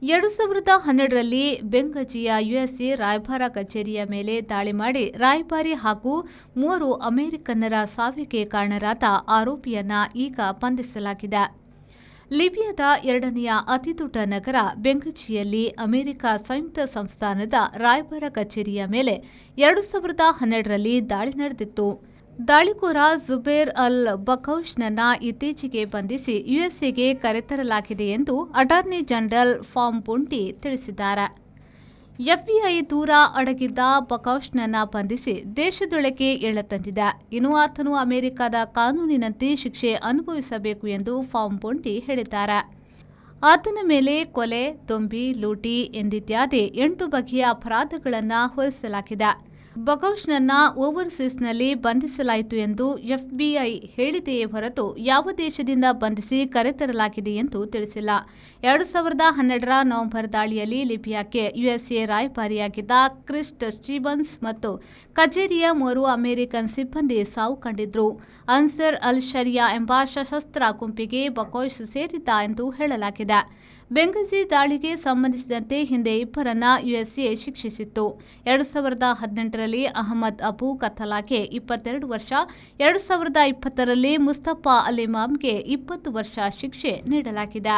2012ರಲ್ಲಿ ಬೆಂಗಜಿಯ USA ರಾಯಭಾರ ಕಚೇರಿಯ ಮೇಲೆ ದಾಳಿ ಮಾಡಿ ರಾಯಭಾರಿ ಹಾಗೂ 3 ಅಮೆರಿಕನ್ನರ ಸಾವಿಗೆ ಕಾರಣರಾದ ಆರೋಪಿಯನ್ನ ಈಗ ಬಂಧಿಸಲಾಗಿದೆ. ಲಿಬಿಯಾದ 2ನೆಯ ಅತಿದೊಡ್ಡ ನಗರ ಬೆಂಗಜಿಯಲ್ಲಿ ಅಮೆರಿಕ ಸಂಯುಕ್ತ ಸಂಸ್ಥಾನದ ರಾಯಭಾರ ಕಚೇರಿಯ ಮೇಲೆ 2012ರಲ್ಲಿ ದಾಳಿ ನಡೆದಿತ್ತು. ದಾಳಿಕೋರ ಜುಬೇರ್ ಅಲ್ ಬಕೌಷ್ನನ್ನ ಇತ್ತೀಚೆಗೆ ಬಂಧಿಸಿ ಯುಎಸ್ಎಗೆ ಕರೆತರಲಾಗಿದೆ ಎಂದು ಅಟಾರ್ನಿ ಜನರಲ್ ಫಾಮ್ ಬುಂಟಿ ತಿಳಿಸಿದ್ದಾರೆ. ಎಫ್ಬಿಐ ದೂರ ಅಡಗಿದ್ದ ಬಕೌಷ್ನನ್ನ ಬಂಧಿಸಿ ದೇಶದೊಳಗೆ ಎಳೆತಂದಿದೆ. ಇನ್ನು ಆತನು ಅಮೆರಿಕದ ಕಾನೂನಿನಂತೆ ಶಿಕ್ಷೆ ಅನುಭವಿಸಬೇಕು ಎಂದು ಫಾಮ್ ಬುಂಟಿ ಹೇಳಿದ್ದಾರೆ. ಆತನ ಮೇಲೆ ಕೊಲೆ, ದೊಂಬಿ, ಲೂಟಿ ಎಂದಿತ್ಯಾದಿ 8 ಬಗೆಯ ಅಪರಾಧಗಳನ್ನು ಹೊರಿಸಲಾಗಿದೆ. ಬಕೌಷ್ನನ್ನ ಓವರ್ಸೀಸ್ನಲ್ಲಿ ಬಂಧಿಸಲಾಯಿತು ಎಂದು ಎಫ್ಬಿಐ ಹೇಳಿದೆಯೇ ಹೊರತು ಯಾವ ದೇಶದಿಂದ ಬಂಧಿಸಿ ಕರೆತರಲಾಗಿದೆ ಎಂದು ತಿಳಿಸಿಲ್ಲ. 2012ರ ನವೆಂಬರ್ ದಾಳಿಯಲ್ಲಿ ಲಿಬಿಯಾಕ್ಕೆ ಯುಎಸ್ಎ ರಾಯಭಾರಿಯಾಗಿದ್ದ ಕ್ರಿಸ್ಟ್ ಸ್ಟೀವನ್ಸ್ ಮತ್ತು ಕಚೇರಿಯ 3 ಅಮೆರಿಕನ್ ಸಿಬ್ಬಂದಿ ಸಾವು ಕಂಡಿದ್ರು. ಅನ್ಸರ್ ಅಲ್ ಶರಿಯಾ ಎಂಬ ಸಶಸ್ತ್ರ ಗುಂಪಿಗೆ ಬಕೌಶ್ ಸೇರಿದ್ದ ಎಂದು ಹೇಳಲಾಗಿದೆ. ಬೆಂಗಜಿ ದಾಳಿಗೆ ಸಂಬಂಧಿಸಿದಂತೆ ಹಿಂದೆ 2ರನ್ನ ಯುಎಸ್ಎ ಶಿಕ್ಷಿಸಿತ್ತು. 2018ರಲ್ಲಿ ಅಹಮದ್ ಅಬು ಕಥಲಾಗೆ 22 ವರ್ಷ, 2020ರಲ್ಲಿ ಮುಸ್ತಫಾ ಅಲ್ ಇಮಾಮ್ಗೆ 20 ವರ್ಷ ಶಿಕ್ಷೆ ನೀಡಲಾಗಿದೆ.